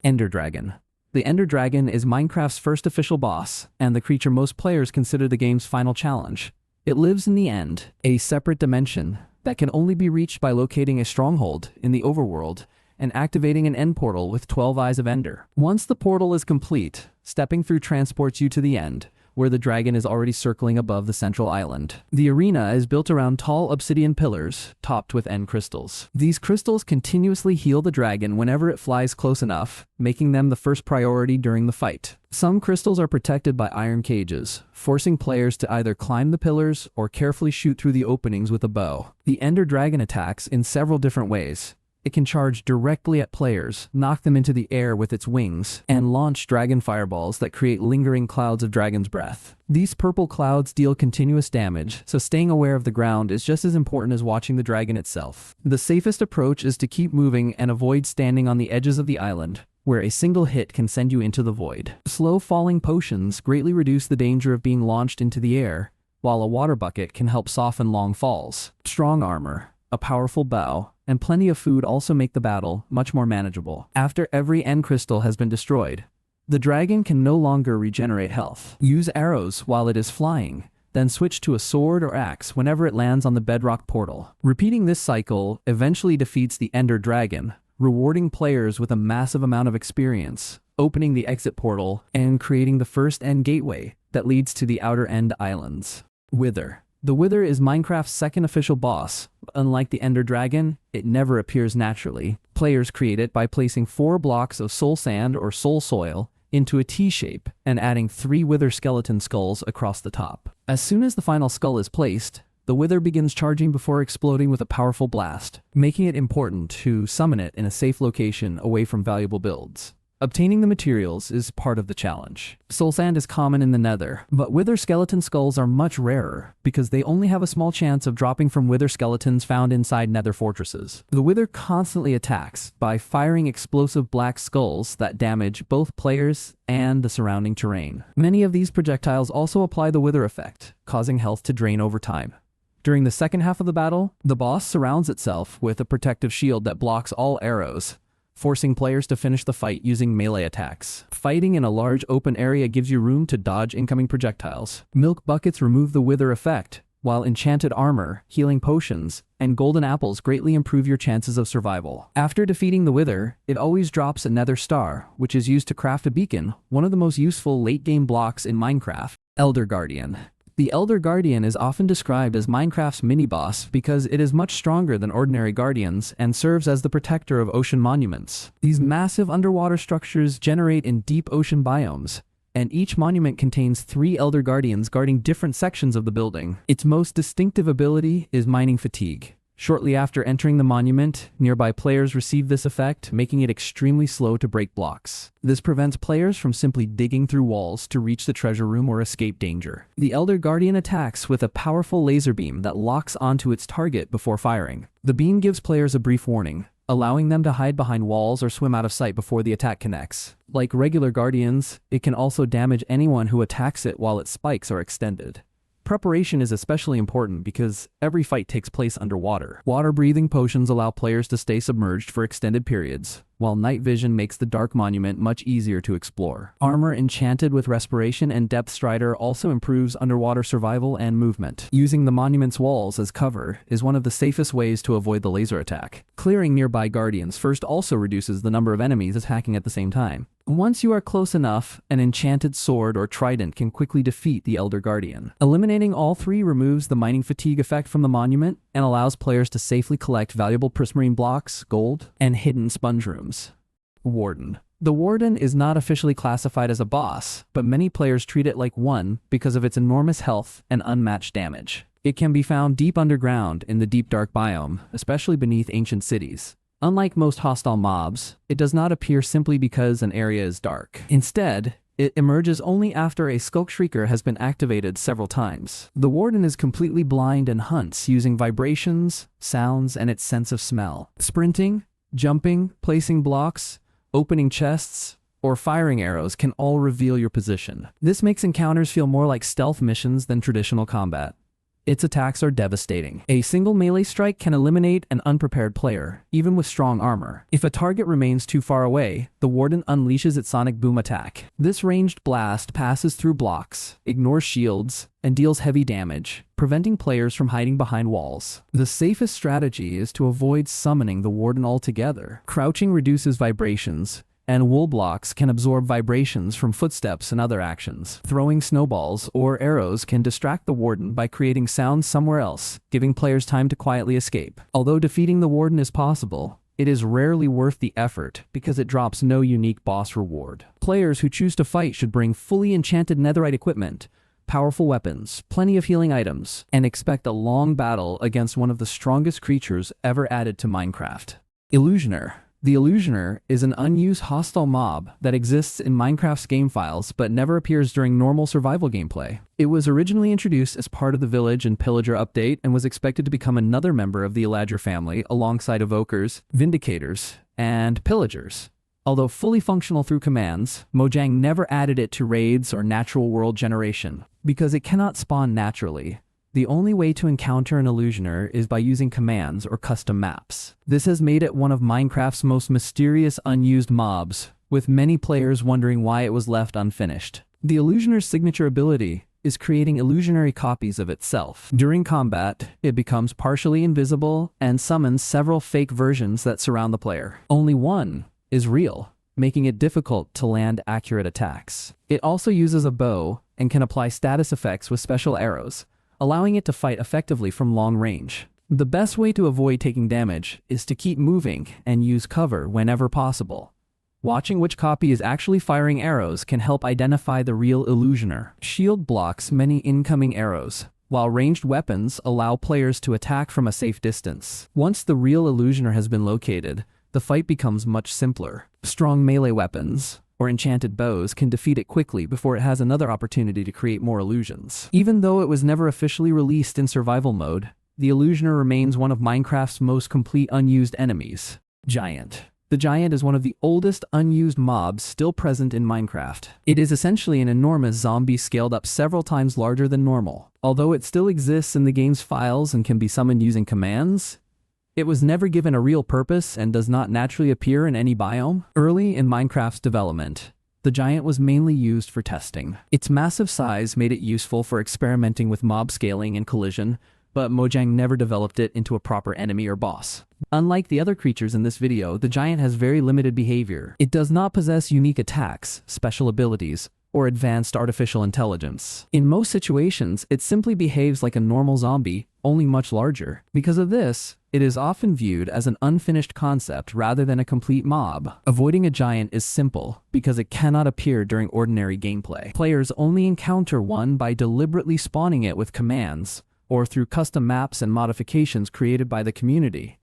Ender Dragon. The Ender Dragon is Minecraft's first official boss, and the creature most players consider the game's final challenge. It lives in the End, a separate dimension that can only be reached by locating a stronghold in the overworld and activating an end portal with 12 Eyes of Ender. Once the portal is complete, stepping through transports you to the End, where the dragon is already circling above the central island. The arena is built around tall obsidian pillars, topped with end crystals. These crystals continuously heal the dragon whenever it flies close enough, making them the first priority during the fight. Some crystals are protected by iron cages, forcing players to either climb the pillars or carefully shoot through the openings with a bow. The Ender Dragon attacks in several different ways. It can charge directly at players, knock them into the air with its wings, and launch dragon fireballs that create lingering clouds of dragon's breath. These purple clouds deal continuous damage, so staying aware of the ground is just as important as watching the dragon itself. The safest approach is to keep moving and avoid standing on the edges of the island, where a single hit can send you into the void. Slow-falling potions greatly reduce the danger of being launched into the air, while a water bucket can help soften long falls. Strong armor, a powerful bow, and plenty of food also make the battle much more manageable. After every end crystal has been destroyed, the dragon can no longer regenerate health. Use arrows while it is flying, then switch to a sword or axe whenever it lands on the Bedrock portal. Repeating this cycle eventually defeats the Ender Dragon, rewarding players with a massive amount of experience, opening the exit portal, and creating the first end gateway that leads to the Outer End Islands. Wither. The Wither is Minecraft's second official boss. Unlike the Ender Dragon, it never appears naturally. Players create it by placing 4 blocks of soul sand or soul soil into a T-shape and adding 3 Wither skeleton skulls across the top. As soon as the final skull is placed, the Wither begins charging before exploding with a powerful blast, making it important to summon it in a safe location away from valuable builds. Obtaining the materials is part of the challenge. Soul sand is common in the Nether, but Wither skeleton skulls are much rarer because they only have a small chance of dropping from Wither skeletons found inside Nether fortresses. The Wither constantly attacks by firing explosive black skulls that damage both players and the surrounding terrain. Many of these projectiles also apply the Wither effect, causing health to drain over time. During the second half of the battle, the boss surrounds itself with a protective shield that blocks all arrows, forcing players to finish the fight using melee attacks. Fighting in a large open area gives you room to dodge incoming projectiles. Milk buckets remove the Wither effect, while enchanted armor, healing potions, and golden apples greatly improve your chances of survival. After defeating the Wither, it always drops a Nether star, which is used to craft a beacon, one of the most useful late-game blocks in Minecraft. Elder Guardian. The Elder Guardian is often described as Minecraft's mini-boss because it is much stronger than ordinary guardians and serves as the protector of ocean monuments. These massive underwater structures generate in deep ocean biomes, and each monument contains 3 Elder Guardians guarding different sections of the building. Its most distinctive ability is mining fatigue. Shortly after entering the monument, nearby players receive this effect, making it extremely slow to break blocks. This prevents players from simply digging through walls to reach the treasure room or escape danger. The Elder Guardian attacks with a powerful laser beam that locks onto its target before firing. The beam gives players a brief warning, allowing them to hide behind walls or swim out of sight before the attack connects. Like regular guardians, it can also damage anyone who attacks it while its spikes are extended. Preparation is especially important because every fight takes place underwater. Water-breathing potions allow players to stay submerged for extended periods, while night vision makes the Dark Monument much easier to explore. Armor enchanted with Respiration and Depth Strider also improves underwater survival and movement. Using the monument's walls as cover is one of the safest ways to avoid the laser attack. Clearing nearby guardians first also reduces the number of enemies attacking at the same time. Once you are close enough, an enchanted sword or trident can quickly defeat the Elder Guardian. Eliminating all 3 removes the mining fatigue effect from the monument and allows players to safely collect valuable prismarine blocks, gold, and hidden sponge rooms. Warden. The Warden is not officially classified as a boss, but many players treat it like one because of its enormous health and unmatched damage. It can be found deep underground in the deep dark biome, especially beneath ancient cities. Unlike most hostile mobs, it does not appear simply because an area is dark. Instead, it emerges only after a Skulk Shrieker has been activated several times. The Warden is completely blind and hunts using vibrations, sounds, and its sense of smell. Sprinting, jumping, placing blocks, opening chests, or firing arrows can all reveal your position. This makes encounters feel more like stealth missions than traditional combat. Its attacks are devastating. A single melee strike can eliminate an unprepared player, even with strong armor. If a target remains too far away, the Warden unleashes its sonic boom attack. This ranged blast passes through blocks, ignores shields, and deals heavy damage, preventing players from hiding behind walls. The safest strategy is to avoid summoning the Warden altogether. Crouching reduces vibrations, and wool blocks can absorb vibrations from footsteps and other actions. Throwing snowballs or arrows can distract the Warden by creating sounds somewhere else, giving players time to quietly escape. Although defeating the Warden is possible, it is rarely worth the effort because it drops no unique boss reward. Players who choose to fight should bring fully enchanted netherite equipment, powerful weapons, plenty of healing items, and expect a long battle against one of the strongest creatures ever added to Minecraft. Illusioner. The Illusioner is an unused hostile mob that exists in Minecraft's game files but never appears during normal survival gameplay. It was originally introduced as part of the Village and Pillager update and was expected to become another member of the Elager family alongside Evokers, Vindicators, and Pillagers. Although fully functional through commands, Mojang never added it to raids or natural world generation. Because it cannot spawn naturally, the only way to encounter an Illusioner is by using commands or custom maps. This has made it one of Minecraft's most mysterious unused mobs, with many players wondering why it was left unfinished. The Illusioner's signature ability is creating illusionary copies of itself. During combat, it becomes partially invisible and summons several fake versions that surround the player. Only one is real, making it difficult to land accurate attacks. It also uses a bow and can apply status effects with special arrows, allowing it to fight effectively from long range. The best way to avoid taking damage is to keep moving and use cover whenever possible. Watching which copy is actually firing arrows can help identify the real Illusioner. Shield blocks many incoming arrows, while ranged weapons allow players to attack from a safe distance. Once the real Illusioner has been located, the fight becomes much simpler. Strong melee weapons or enchanted bows can defeat it quickly before it has another opportunity to create more illusions. Even though it was never officially released in survival mode, the Illusioner remains one of Minecraft's most complete unused enemies. Giant. The Giant is one of the oldest unused mobs still present in Minecraft. It is essentially an enormous zombie scaled up several times larger than normal. Although it still exists in the game's files and can be summoned using commands, it was never given a real purpose and does not naturally appear in any biome. Early in Minecraft's development, the Giant was mainly used for testing. Its massive size made it useful for experimenting with mob scaling and collision, but Mojang never developed it into a proper enemy or boss. Unlike the other creatures in this video, the Giant has very limited behavior. It does not possess unique attacks, special abilities, or advanced artificial intelligence. In most situations, it simply behaves like a normal zombie, only much larger. Because of this, it is often viewed as an unfinished concept rather than a complete mob. Avoiding a Giant is simple, because it cannot appear during ordinary gameplay. Players only encounter one by deliberately spawning it with commands, or through custom maps and modifications created by the community.